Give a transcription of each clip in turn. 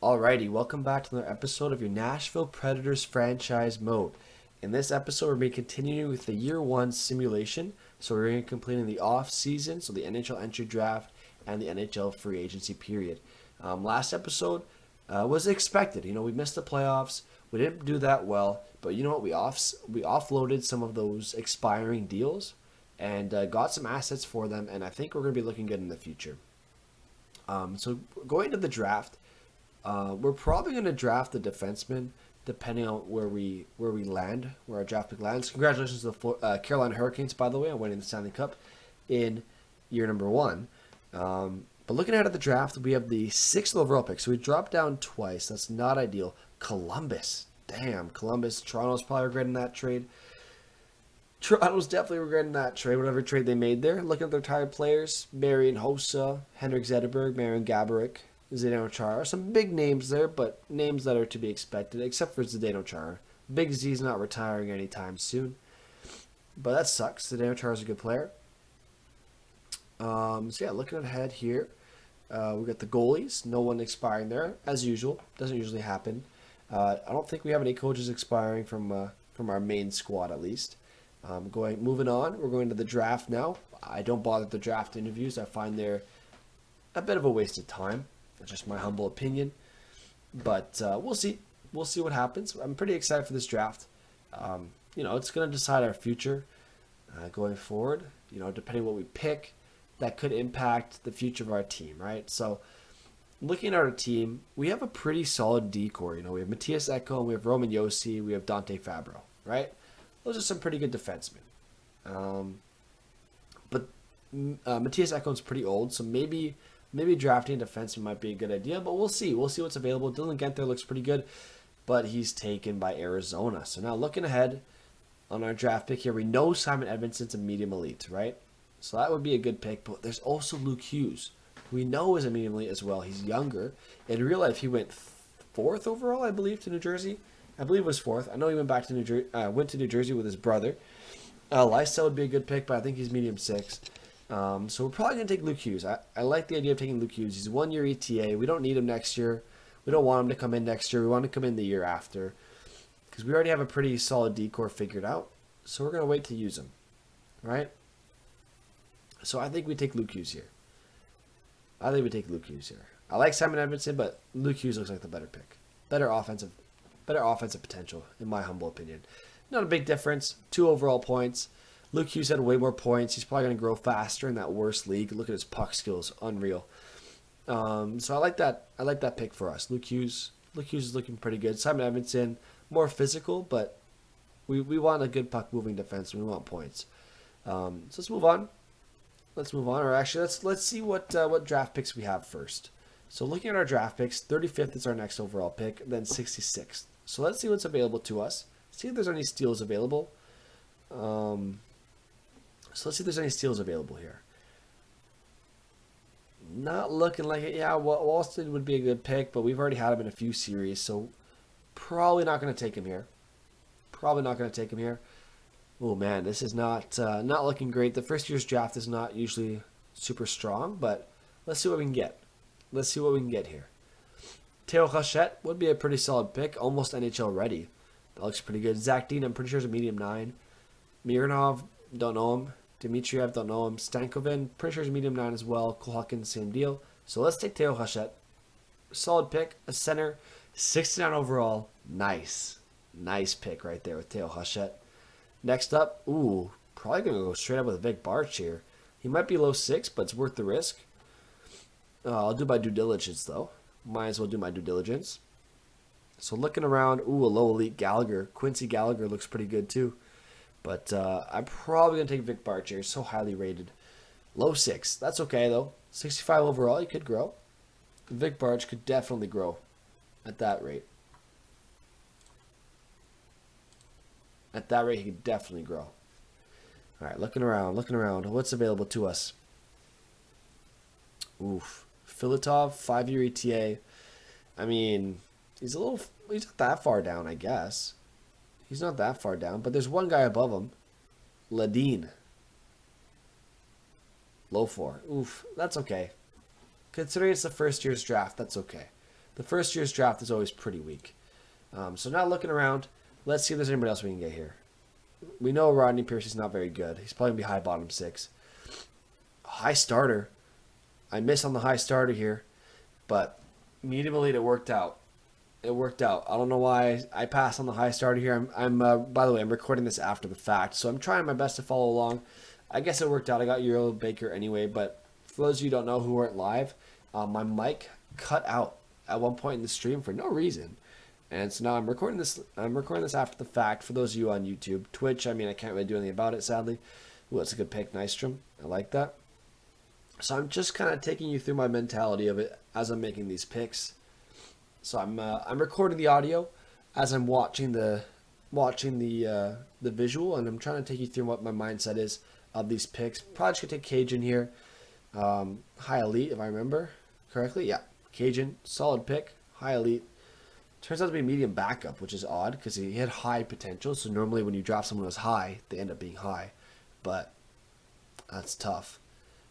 Alrighty, welcome back to another episode of your Nashville Predators Franchise Mode. In this episode, we're going to be continuing with the Year 1 simulation. So we're going to be completing the off-season, so the NHL entry draft, and the NHL free agency period. Last episode was expected. We missed the playoffs. We didn't do that well, but you know what? We offloaded some of those expiring deals and got some assets for them, and I think we're going to be looking good in the future. So going to the draft, we're probably going to draft the defenseman depending on where we land, where our draft pick lands. Congratulations to the Carolina Hurricanes, by the way, on winning the Stanley Cup in year number 1. But looking ahead at the draft, we have the 6th overall pick. So we dropped down twice. That's not ideal. Columbus. Damn, Columbus. Toronto's probably regretting that trade. Toronto's definitely regretting that trade, whatever trade they made there. Looking at their retired players, Marian Hossa, Henrik Zetterberg, Marian Gaborik, Zdeno Chara. Some big names there, but names that are to be expected, except for Zdeno Chara. Big Z's not retiring anytime soon. But that sucks. Zdeno Chara's a good player. Looking ahead here, we got the goalies. No one expiring there, as usual. Doesn't usually happen. I don't think we have any coaches expiring from our main squad, at least. Moving on, we're going to the draft now. I don't bother with the draft interviews. I find they're a bit of a waste of time. That's just my humble opinion. But we'll see. We'll see what happens. I'm pretty excited for this draft. It's going to decide our future going forward. Depending on what we pick, that could impact the future of our team, right? So, looking at our team, we have a pretty solid decor. We have Matthias Ekholm, we have Roman Josi, we have Dante Fabro, right? Those are some pretty good defensemen. But Matthias Ekholm's pretty old, so maybe drafting a defenseman might be a good idea, but we'll see. We'll see what's available. Dylan Guenther looks pretty good, but he's taken by Arizona. So now looking ahead on our draft pick here, we know Simon Edmondson's a medium elite, right? So that would be a good pick, but there's also Luke Hughes, who we know is a medium elite as well. He's younger. In real life, he went 4th overall, I believe, to New Jersey. I believe it was 4th. I know he went back to New Jersey with his brother. Lysell would be a good pick, but I think he's medium 6. So we're probably going to take Luke Hughes. I like the idea of taking Luke Hughes. He's 1 year ETA. We don't need him next year. We don't want him to come in next year. We want him to come in the year after, because we already have a pretty solid decor figured out. So we're going to wait to use him, right? So I think we take Luke Hughes here. I like Simon Edmondson, but Luke Hughes looks like the better pick. Better offensive potential, in my humble opinion. Not a big difference. 2 overall points. Luke Hughes had way more points. He's probably going to grow faster in that worst league. Look at his puck skills, unreal. So I like that. I like that pick for us. Luke Hughes is looking pretty good. Simon Edmondson, more physical, but we want a good puck moving defense. We want points. So let's move on. Or actually, let's see what draft picks we have first. So looking at our draft picks, 35th is our next overall pick, then 66th. So let's see what's available to us. See if there's any steals available. So let's see if there's any steals available here. Not looking like it. Yeah, Walston would be a good pick, but we've already had him in a few series, so probably not going to take him here. Oh man, this is not looking great. The first year's draft is not usually super strong, but let's see what we can get. Here. Théo Hachette would be a pretty solid pick, almost NHL ready. That looks pretty good. Zach Dean, I'm pretty sure is a medium 9. Mironov, don't know him. Dmitriev, don't know him. Stankoven, pretty sure is a medium 9 as well. Kulhakin, same deal. So let's take Théo Hachette. Solid pick, a center, 69 overall. Nice pick right there with Théo Hachette. Next up, probably going to go straight up with Vic Barch here. He might be low 6, but it's worth the risk. I'll do my due diligence, though. Might as well do my due diligence. So looking around, a low elite Gallagher. Quincy Gallagher looks pretty good, too. But I'm probably going to take Vic Barch here. So highly rated. Low 6. That's okay, though. 65 overall, he could grow. Vic Barch could definitely grow at that rate. At that rate, he could definitely grow. All right, looking around. What's available to us? Filatov, 5-year ETA. I mean, he's not that far down, I guess. He's not that far down, but there's one guy above him. Ladine. Low 4. That's okay. Considering it's the first year's draft, that's okay. the first year's draft is always pretty weak. So now looking around, let's see if there's anybody else we can get here. We know Rodney Piercy's not very good. He's probably going to be high bottom 6. High starter. I missed on the high starter here, but medium elite, it worked out. It worked out. I don't know why I passed on the high starter here. I'm by the way, I'm recording this after the fact, so I'm trying my best to follow along. I guess it worked out. I got Euro Baker anyway, but for those of you who don't know who weren't live, my mic cut out at one point in the stream for no reason. And so now I'm recording this after the fact for those of you on YouTube. Twitch, I mean, I can't really do anything about it, sadly. Ooh, that's a good pick, Nystrom. I like that. So I'm just kind of taking you through my mentality of it as I'm making these picks. So I'm recording the audio as I'm watching the visual, and I'm trying to take you through what my mindset is of these picks. Probably just gonna take Cajun here, high elite if I remember correctly. Yeah, Cajun, solid pick, high elite. Turns out to be medium backup, which is odd because he had high potential. So normally when you draft someone who's high, they end up being high, but that's tough.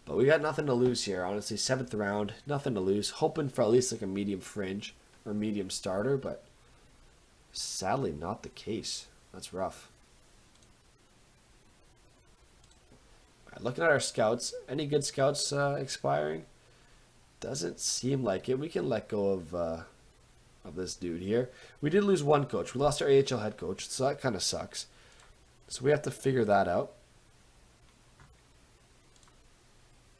But we got nothing to lose here, honestly. 7th round, nothing to lose. Hoping for at least like a medium fringe or medium starter, but sadly not the case. That's rough. All right, looking at our scouts, any good scouts expiring? Doesn't seem like it. We can let go of this dude here. We did lose one coach. We lost our AHL head coach, so that kind of sucks. So we have to figure that out.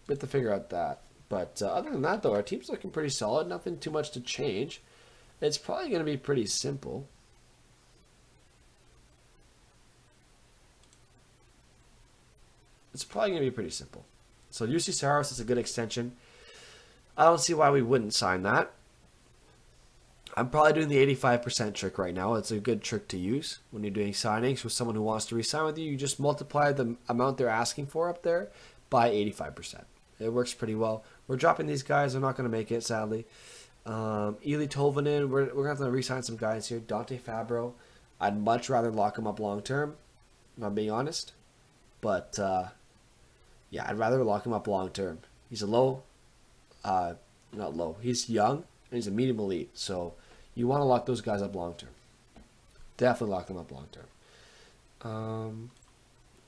We have to figure out that. But other than that, though, our team's looking pretty solid. Nothing too much to change. It's probably going to be pretty simple. It's probably going to be pretty simple. So UC Saros is a good extension. I don't see why we wouldn't sign that. I'm probably doing the 85% trick right now. It's a good trick to use when you're doing signings with someone who wants to re-sign with you. You just multiply the amount they're asking for up there by 85%. It works pretty well. We're dropping these guys. They're not going to make it, sadly. Eli Tolvanen, we're going to have to re-sign some guys here. Dante Fabro, I'd much rather lock him up long-term, if I'm being honest. But, yeah, I'd rather lock him up long-term. He's a low, not low. He's young, and he's a medium elite. So you want to lock those guys up long-term. Definitely lock them up long-term.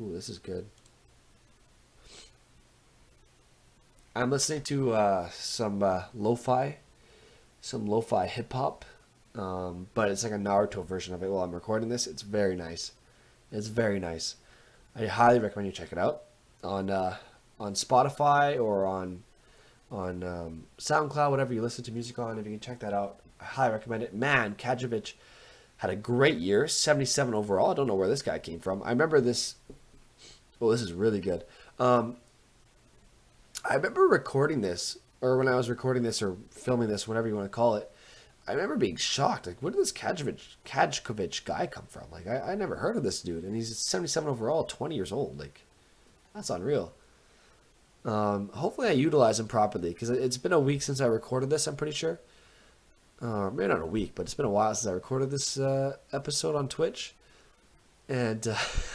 Ooh, this is good. I'm listening to some lo-fi hip hop, but it's like a Naruto version of it while I'm recording this. It's very nice. It's very nice. I highly recommend you check it out on Spotify or on SoundCloud, whatever you listen to music on. If you can check that out, I highly recommend it. Man, Kajovic had a great year, 77 overall. I don't know where this guy came from. I remember this. Oh, this is really good. I remember recording this, or when I was recording this or filming this, whatever you want to call it, I remember being shocked. Like, where did this Kajovic guy come from? Like, I never heard of this dude, and he's 77 overall, 20 years old. Like, that's unreal. Hopefully I utilize him properly, because it's been a week since I recorded this, I'm pretty sure. Maybe not a week, but it's been a while since I recorded this episode on Twitch. And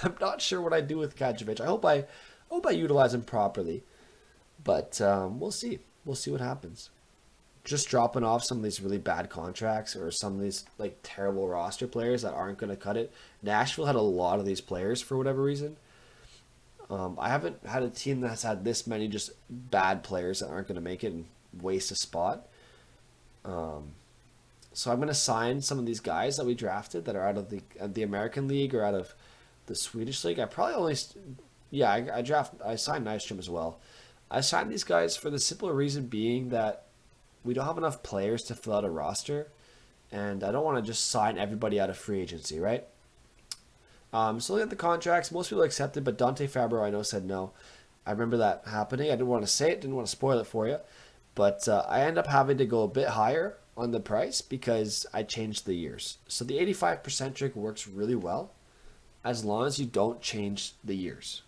I'm not sure what I do with Kajovic. I hope I utilize him properly. But we'll see. We'll see what happens. Just dropping off some of these really bad contracts or some of these like terrible roster players that aren't going to cut it. Nashville had a lot of these players for whatever reason. I haven't had a team that's had this many just bad players that aren't going to make it and waste a spot. So I'm going to sign some of these guys that we drafted that are out of the American League or out of the Swedish League. I probably only... Yeah, I signed Nystrom as well. I signed these guys for the simple reason being that we don't have enough players to fill out a roster, and I don't want to just sign everybody out of free agency, right? So looking at the contracts, most people accepted, but Dante Fabro I know said no. I remember that happening. I didn't want to say it, didn't want to spoil it for you, but I end up having to go a bit higher on the price because I changed the years. So the 85% trick works really well as long as you don't change the years.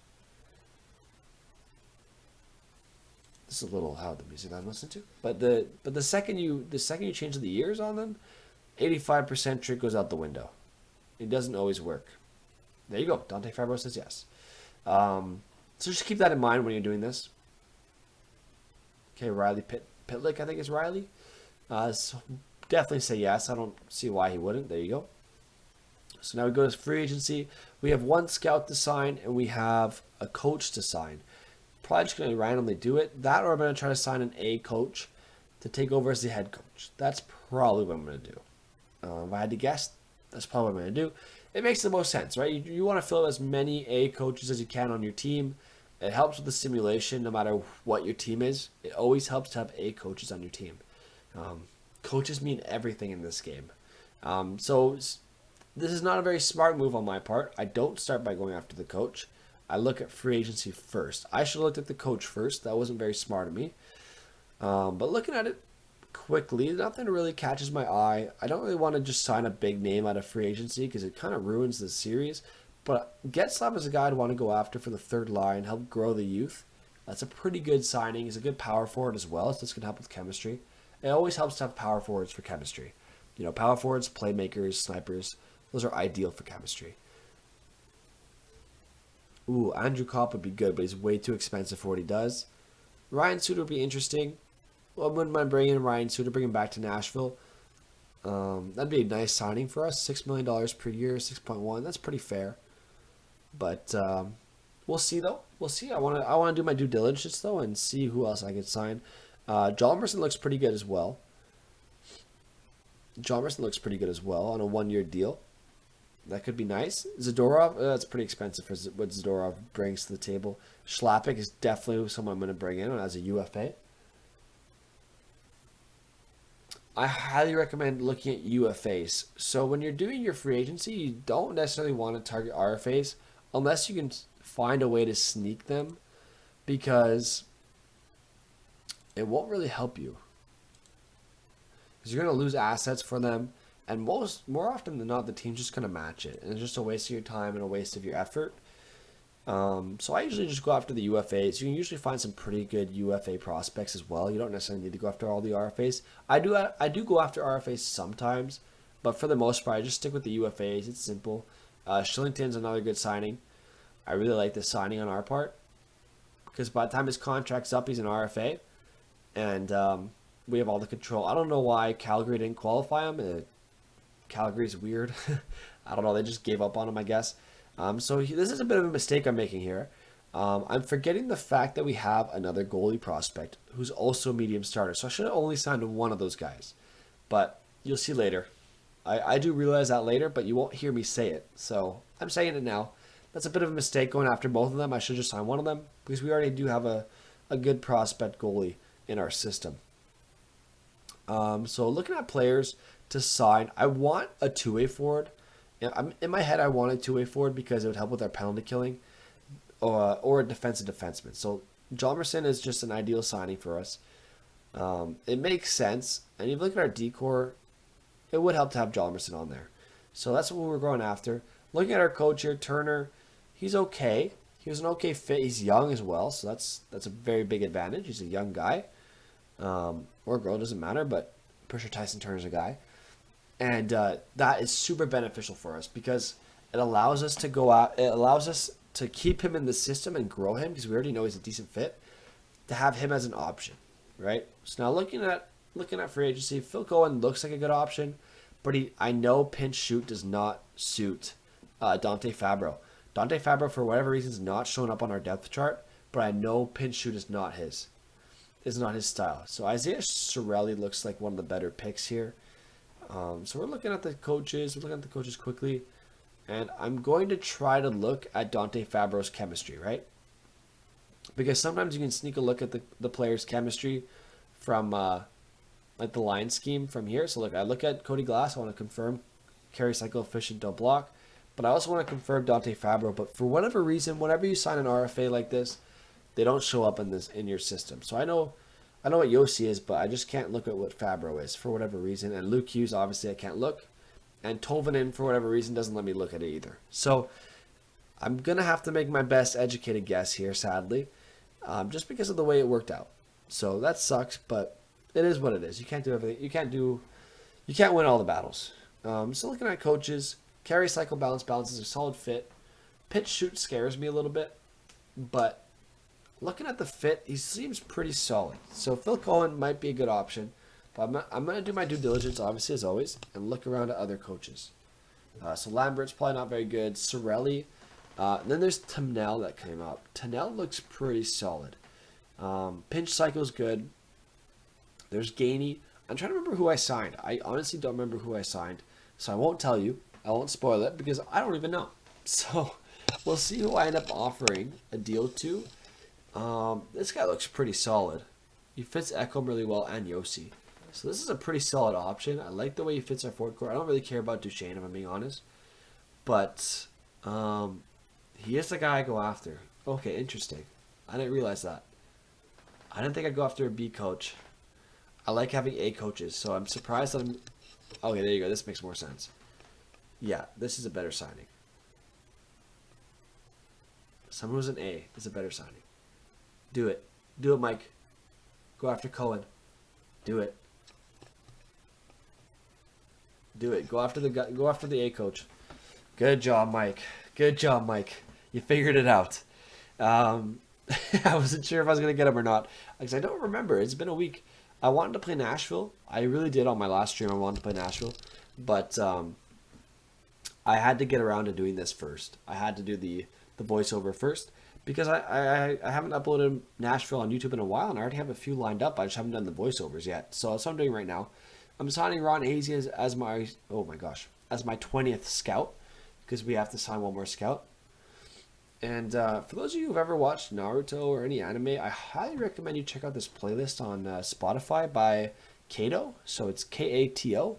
This is a little how the music I'm listening to, but the second you change the years on them, 85% trick goes out the window. It doesn't always work. There you go. Dante Fabro says yes. So just keep that in mind when you're doing this. Okay, Riley Pitlick, I think it's Riley. definitely say yes. I don't see why he wouldn't. There you go. So now we go to free agency. We have one scout to sign, and we have a coach to sign. Probably just going to randomly do it. That, or I'm going to try to sign an A coach to take over as the head coach. That's probably what I'm going to do. If I had to guess, that's probably what I'm going to do. It makes the most sense, right? You want to fill as many A coaches as you can on your team. It helps with the simulation no matter what your team is. It always helps to have A coaches on your team. Coaches mean everything in this game. So this is not a very smart move on my part. I don't start by going after the coach. I look at free agency first. I should have looked at the coach first. That wasn't very smart of me. But looking at it quickly, nothing really catches my eye. I don't really want to just sign a big name out of free agency because it kind of ruins the series. But Getzlaf is a guy I'd want to go after for the third line, help grow the youth. That's a pretty good signing. He's a good power forward as well, so this can help with chemistry. It always helps to have power forwards for chemistry. Power forwards, playmakers, snipers, those are ideal for chemistry. Ooh, Andrew Kopp would be good, but he's way too expensive for what he does. Ryan Suter would be interesting. Well, I wouldn't mind bringing in Ryan Suter, bring him back to Nashville. That'd be a nice signing for us. $6 million per year, 6.1. That's pretty fair. But we'll see, though. We'll see. I want to do my due diligence, though, and see who else I could sign. Jalmerson looks pretty good as well. Jalmerson looks pretty good as well on a one-year deal. That could be nice. Zadorov, that's pretty expensive for what Zadorov brings to the table. Schlappick is definitely someone I'm going to bring in as a UFA. I highly recommend looking at UFAs. So when you're doing your free agency, you don't necessarily want to target RFAs unless you can find a way to sneak them, because it won't really help you. Because you're going to lose assets for them. And more often than not, the team's just going to match it. And it's just a waste of your time and a waste of your effort. So I usually just go after the UFAs. You can usually find some pretty good UFA prospects as well. You don't necessarily need to go after all the RFAs. I do go after RFAs sometimes. But for the most part, I just stick with the UFAs. It's simple. Shillington's another good signing. I really like this signing on our part. Because by the time his contract's up, he's an RFA. And we have all the control. I don't know why Calgary didn't qualify him. Calgary's weird. I don't know. They just gave up on him, I guess. So this is a bit of a mistake I'm making here. I'm forgetting the fact that we have another goalie prospect who's also a medium starter. So I should have only signed one of those guys. But you'll see later. I do realize that later, but you won't hear me say it. So I'm saying it now. That's a bit of a mistake going after both of them. I should just sign one of them because we already do have a good prospect goalie in our system. So looking at players to sign, I want a two-way forward. In my head, I want a two-way forward because it would help with our penalty killing, or a defensive defenseman. So Jalmerson is just an ideal signing for us. It makes sense, and if you look at our decor, it would help to have Jalmerson on there. So that's what we're going after. Looking at our coach here, Turner, he's okay. He was an okay fit. He's young as well, so that's a very big advantage. He's a young guy, or girl, doesn't matter, but I'm pretty sure Tyson Turner's a guy. And that is super beneficial for us because it allows us to go out. It allows us to keep him in the system and grow him because we already know he's a decent fit. To have him as an option, right? So now looking at free agency, Phil Cohen looks like a good option, but I know pinch shoot does not suit Dante Fabro. Dante Fabro, for whatever reason, is not showing up on our depth chart, but I know pinch shoot is not his style. So Isaiah Sorelli looks like one of the better picks here. So we're looking at the coaches. We're looking at the coaches quickly. And I'm going to try to look at Dante Fabro's chemistry, right? Because sometimes you can sneak a look at the player's chemistry from like the line scheme from here. So look, I look at Cody Glass. I want to confirm carry cycle efficient, don't block. But I also want to confirm Dante Fabro. But for whatever reason, whenever you sign an RFA like this, they don't show up in your system. So I know what Yossi is, but I just can't look at what Fabro is for whatever reason. And Luke Hughes, obviously, I can't look. And Tolvanen, for whatever reason, doesn't let me look at it either. So I'm going to have to make my best educated guess here, sadly, just because of the way it worked out. So that sucks, but it is what it is. You can't do everything. You can't win all the battles. So looking at coaches, carry cycle balance is a solid fit. Pitch shoot scares me a little bit, but looking at the fit, he seems pretty solid. So Phil Cohen might be a good option. But I'm going to do my due diligence, obviously, as always, and look around at other coaches. So Lambert's probably not very good. Sorelli. And then there's Tamnell that came up. Tamnell looks pretty solid. Pinch Cycle's good. There's Gainey. I'm trying to remember who I signed. I honestly don't remember who I signed. So I won't tell you. I won't spoil it because I don't even know. So we'll see who I end up offering a deal to. This guy looks pretty solid. He fits Ekholm really well and Yossi. So this is a pretty solid option. I like the way he fits our forward core. I don't really care about Duchesne, if I'm being honest. But he is the guy I go after. Okay, interesting. I didn't realize that. I didn't think I'd go after a B coach. I like having A coaches, so I'm surprised that I'm... Okay, there you go. This makes more sense. Yeah, this is a better signing. Someone who's an A is a better signing. Do it. Do it, Mike. Go after Cohen. Do it. Do it. Go after the A coach. Good job, Mike. Good job, Mike. You figured it out. I wasn't sure if I was going to get him or not. Because I don't remember. It's been a week. I wanted to play Nashville. I really did on my last stream. I wanted to play Nashville. But I had to get around to doing this first. I had to do the voiceover first. Because I haven't uploaded Nashville on YouTube in a while. And I already have a few lined up. I just haven't done the voiceovers yet. So that's what I'm doing right now. I'm signing Ron Hazy as my... Oh my gosh. As my 20th scout. Because we have to sign one more scout. And for those of you who've ever watched Naruto or any anime, I highly recommend you check out this playlist on Spotify by Kato. So it's Kato.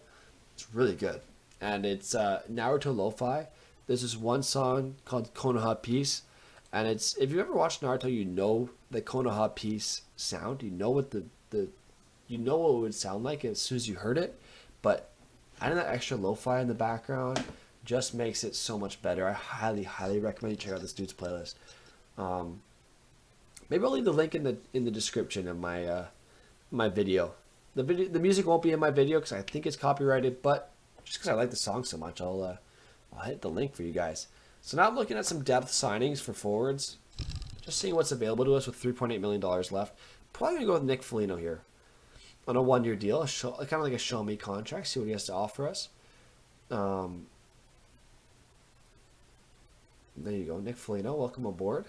It's really good. And it's Naruto Lo-Fi. There's this one song called Konoha Peace. And it's, if you've ever watched Naruto, you know the Konoha Peace sound. You know what you know what it would sound like as soon as you heard it. But adding that extra lo-fi in the background just makes it so much better. I highly, highly recommend you check out this dude's playlist. Maybe I'll leave the link in the description of my video. The music won't be in my video because I think it's copyrighted, but just because I like the song so much, I'll hit the link for you guys. So now I'm looking at some depth signings for forwards, just seeing what's available to us with $3.8 million left. Probably gonna go with Nick Foligno here on a 1-year deal, kind of like a show me contract. See what he has to offer us. There you go, Nick Foligno. Welcome aboard.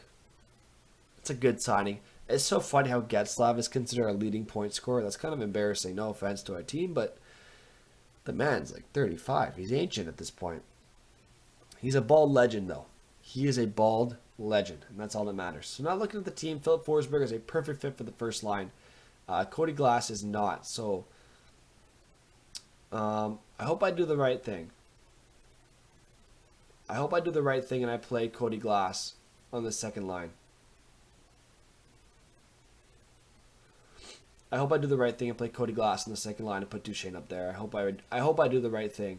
It's a good signing. It's so funny how Getzlav is considered our leading point scorer. That's kind of embarrassing. No offense to our team, but the man's like 35. He's ancient at this point. He's a bald legend, though. He is a bald legend, and that's all that matters. So now looking at the team, Philip Forsberg is a perfect fit for the first line. Cody Glass is not. So I hope I do the right thing. I hope I do the right thing and I play Cody Glass on the second line. I hope I do the right thing and play Cody Glass on the second line and put Duchesne up there. I hope I do the right thing.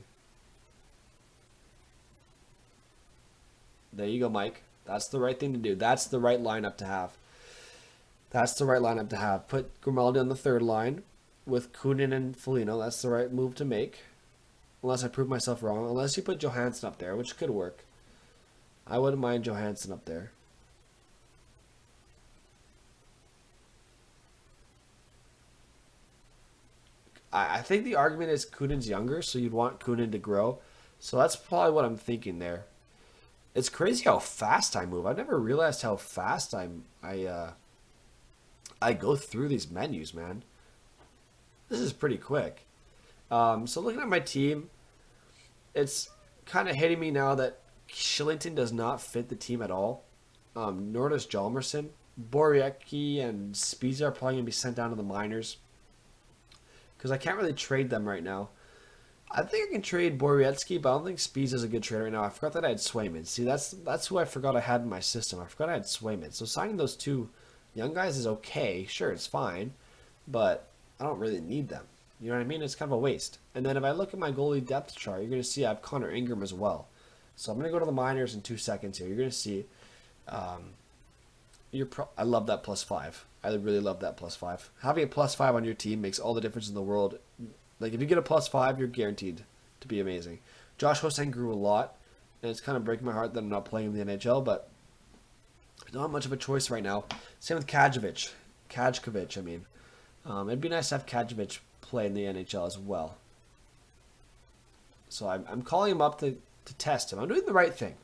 There you go, Mike. That's the right thing to do. That's the right lineup to have. That's the right lineup to have. Put Grimaldi on the third line with Kunin and Foligno. That's the right move to make. Unless I prove myself wrong. Unless you put Johansson up there, which could work. I wouldn't mind Johansson up there. I think the argument is Kunin's younger, so you'd want Kunin to grow. So that's probably what I'm thinking there. It's crazy how fast I move. I never realized how fast I go through these menus, man. This is pretty quick. So looking at my team, it's kind of hitting me now that Shillington does not fit the team at all. Nor does Hjalmarsson. Boriecki and Spiza are probably going to be sent down to the minors because I can't really trade them right now. I think I can trade Boriecki, but I don't think Spiza is a good trade right now. I forgot that I had Swayman. See, that's who I forgot I had in my system. I forgot I had Swayman. So signing those two young guys is okay. Sure, it's fine, but I don't really need them. You know what I mean? It's kind of a waste. And then if I look at my goalie depth chart, you're going to see I have Connor Ingram as well. So I'm going to go to the minors in 2 seconds here. You're going to see I love that +5. I really love that +5. Having a +5 on your team makes all the difference in the world. Like, if you get a +5, you're guaranteed to be amazing. Josh Hosang grew a lot, and it's kind of breaking my heart that I'm not playing in the NHL, but I don't have much of a choice right now. Same with Kajkovic, I mean. It'd be nice to have Kajkovic play in the NHL as well. So I'm calling him up to test him. I'm doing the right thing.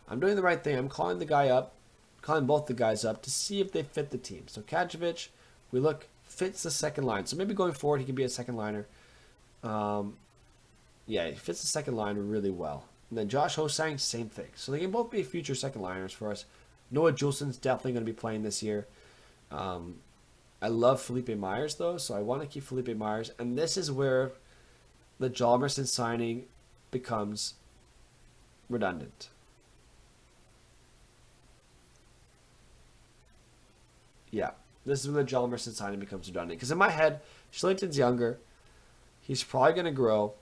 I'm calling the guy up, calling both the guys up to see if they fit the team. So Kajovic, we look, fits the second line. So maybe going forward, he can be a second liner. Yeah, he fits the second line really well. And then Josh Ho-Sang, same thing. So they can both be future second liners for us. Noah Juulsen's definitely going to be playing this year. I love Felipe Myers, though, so I want to keep Felipe Myers. And this is where the Hjalmarsson signing becomes redundant. Yeah, this is when the Hjalmarsson signing becomes redundant. Because in my head, Shillington's younger. He's probably going to grow.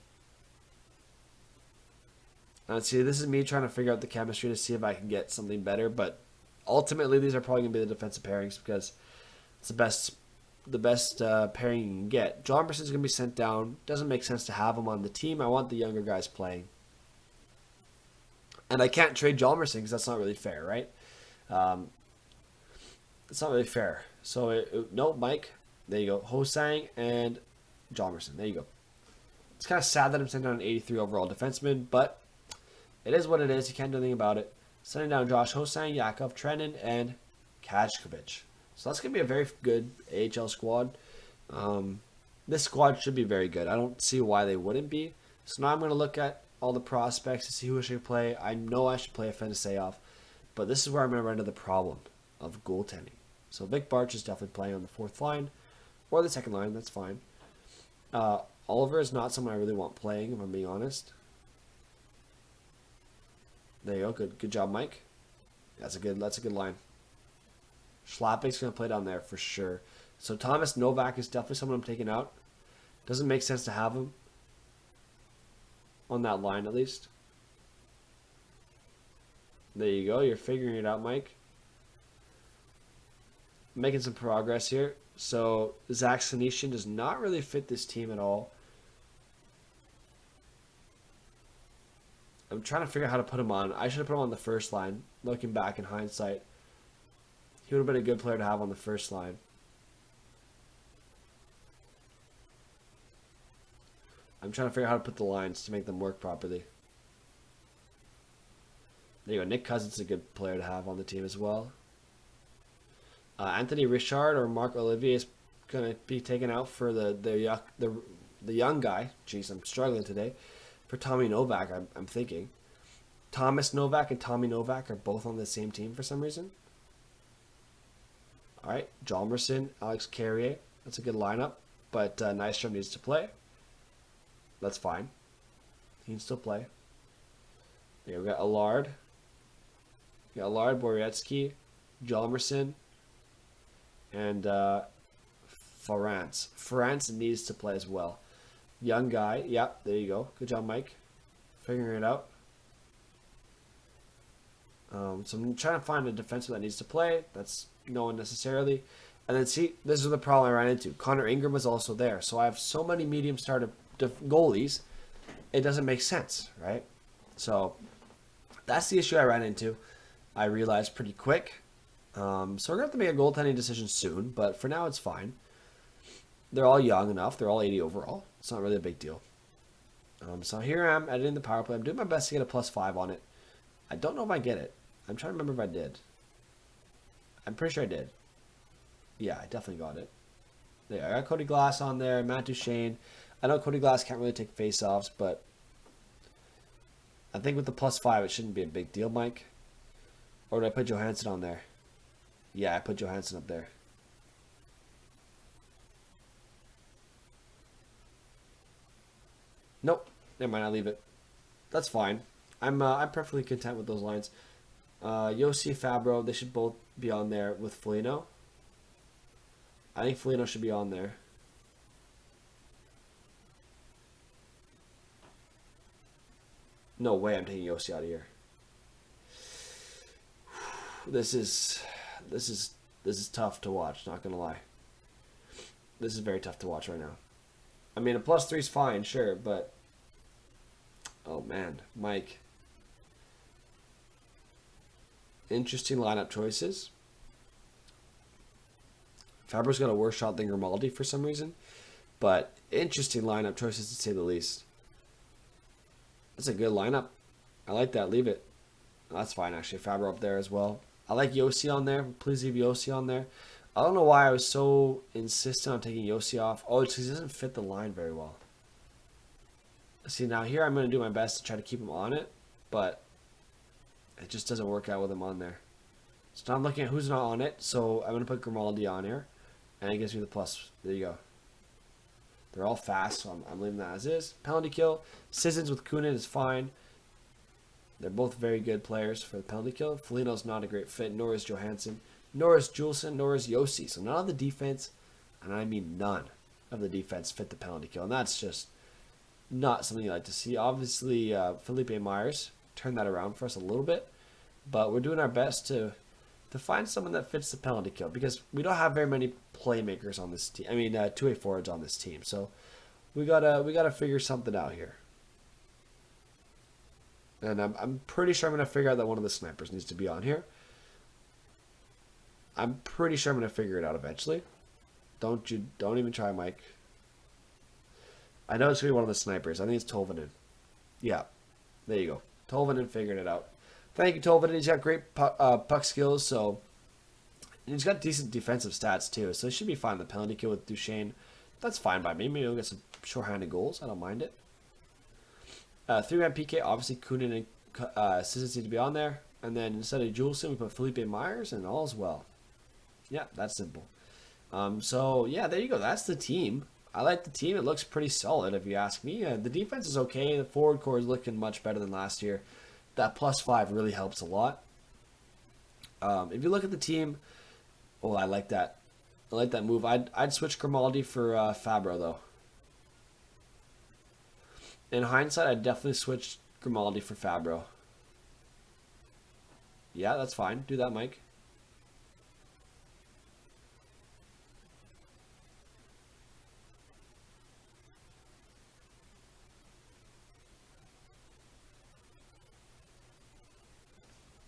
And see, this is me trying to figure out the chemistry to see if I can get something better. But ultimately, these are probably going to be the defensive pairings because it's the best pairing you can get. Hjalmarsson's going to be sent down. Doesn't make sense to have him on the team. I want the younger guys playing. And I can't trade Hjalmarsson because that's not really fair, right? It's not really fair. So, no, Mike. There you go. Ho-Sang and Hjalmarsson. There you go. It's kind of sad that I'm sending down an 83 overall defenseman, but it is what it is. You can't do anything about it. Sending down Josh Ho-Sang, Yakov Trenin, and Kajkovic. So that's going to be a very good AHL squad. This squad should be very good. I don't see why they wouldn't be. So now I'm going to look at all the prospects to see who I should play. I know I should play Afanaseyev, but this is where I'm going to run into the problem of goaltending. So Vic Barch is definitely playing on the fourth line or the second line. That's fine. Oliver is not someone I really want playing, if I'm being honest. There you go. Good job, Mike. That's a good line. Schlappig's going to play down there for sure. So Thomas Novak is definitely someone I'm taking out. Doesn't make sense to have him on that line at least. There you go. You're figuring it out, Mike. Making some progress here. So Zach Senyshyn does not really fit this team at all. I'm trying to figure out how to put him on. I should have put him on the first line. Looking back in hindsight, he would have been a good player to have on the first line. I'm trying to figure out how to put the lines to make them work properly. There you go. Nick Cousins is a good player to have on the team as well. Anthony Richard or Marc Olivier is going to be taken out for the young guy. Jeez, I'm struggling today. For Tommy Novak, I'm thinking. Thomas Novak and Tommy Novak are both on the same team for some reason. All right, Hjalmarsson, Alex Carrier. That's a good lineup, but Nystrom needs to play. That's fine. He can still play. There we got Allard. We got Allard, Borowiecki, Hjalmarsson, and Ferrance. Ferrance needs to play as well. Young guy. Yep, there you go. Good job, Mike. Figuring it out. So I'm trying to find a defenseman that needs to play. That's no one necessarily. And then see, this is the problem I ran into. Connor Ingram was also there. So I have so many medium starter goalies, it doesn't make sense, right? So that's the issue I ran into. I realized pretty quick. So we're going to have to make a goaltending decision soon, but for now it's fine. They're all young enough. They're all 80 overall. It's not really a big deal. So here I am editing the power play. I'm doing my best to get a +5 on it. I don't know if I get it. I'm trying to remember if I did. I'm pretty sure I did. Yeah, I definitely got it. There, I got Cody Glass on there, Matt Duchene. I know Cody Glass can't really take face-offs, but I think with the +5, it shouldn't be a big deal, Mike. Or did I put Johansson on there? Yeah, I put Johansson up there. Nope. Never mind, I'll leave it. That's fine. I'm perfectly content with those lines. Yossi, Fabro, they should both be on there with Foligno. I think Foligno should be on there. No way I'm taking Yossi out of here. This is tough to watch, not gonna lie. This is very tough to watch right now. I mean, a +3 is fine, sure, but oh man, Mike. Interesting lineup choices. Fabro's got a worse shot than Grimaldi for some reason, But interesting lineup choices to say the least. That's a good lineup. I like that. Leave it. That's fine, actually. Fabro up there as well. I like Yossi on there. Please leave Yossi on there. I don't know why I was so insistent on taking Yossi off. Oh, it's because he doesn't fit the line very well. See, now here I'm going to do my best to try to keep him on it, but it just doesn't work out with him on there. So now I'm looking at who's not on it, so I'm going to put Grimaldi on here, and it gives me the plus. There you go. They're all fast, so I'm leaving that as is. Penalty kill. Sissons with Kunin is fine. They're both very good players for the penalty kill. Foligno's not a great fit, nor is Johansson, nor is Juleson, nor is Yossi. So none of the defense, and I mean none of the defense, fit the penalty kill. And that's just not something you like to see. Obviously, Felipe Myers turned that around for us a little bit. But we're doing our best to find someone that fits the penalty kill. Because we don't have very many playmakers on this team. I mean, two-way forwards on this team. So we gotta figure something out here. And I'm pretty sure I'm going to figure out that one of the snipers needs to be on here. I'm pretty sure I'm going to figure it out eventually. Don't even try, Mike. I know it's going to be one of the snipers. I think it's Tolvanen. Yeah, there you go. Tolvanen figuring it out. Thank you, Tolvanen. He's got great puck skills, so and he's got decent defensive stats too. So he should be fine. The penalty kill with Duchesne, that's fine by me. Maybe he'll get some short-handed goals. I don't mind it. 3-man PK, obviously Kunin and Sissons need to be on there. And then instead of Juleson, we put Felipe Myers, and all's well. Yeah, that's simple. So, yeah, there you go. That's the team. I like the team. It looks pretty solid, if you ask me. The defense is okay. The forward core is looking much better than last year. That +5 really helps a lot. If you look at the team, oh, I like that. I like that move. I'd switch Grimaldi for Fabro, though. In hindsight, I'd definitely switch Grimaldi for Fabro. Yeah, that's fine. Do that, Mike.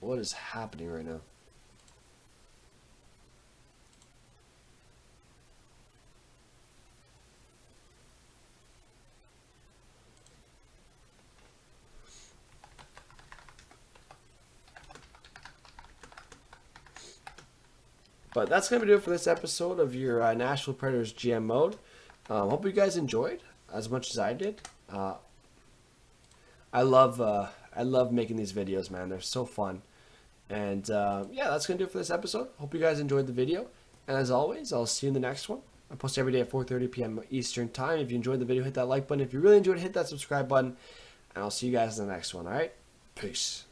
What is happening right now? But that's going to do it for this episode of your Nashville Predators GM mode. Hope you guys enjoyed as much as I did. I love making these videos, man. They're so fun. And yeah, that's going to do it for this episode. Hope you guys enjoyed the video. And as always, I'll see you in the next one. I post every day at 4:30 p.m. Eastern Time. If you enjoyed the video, hit that like button. If you really enjoyed it, hit that subscribe button. And I'll see you guys in the next one, all right? Peace.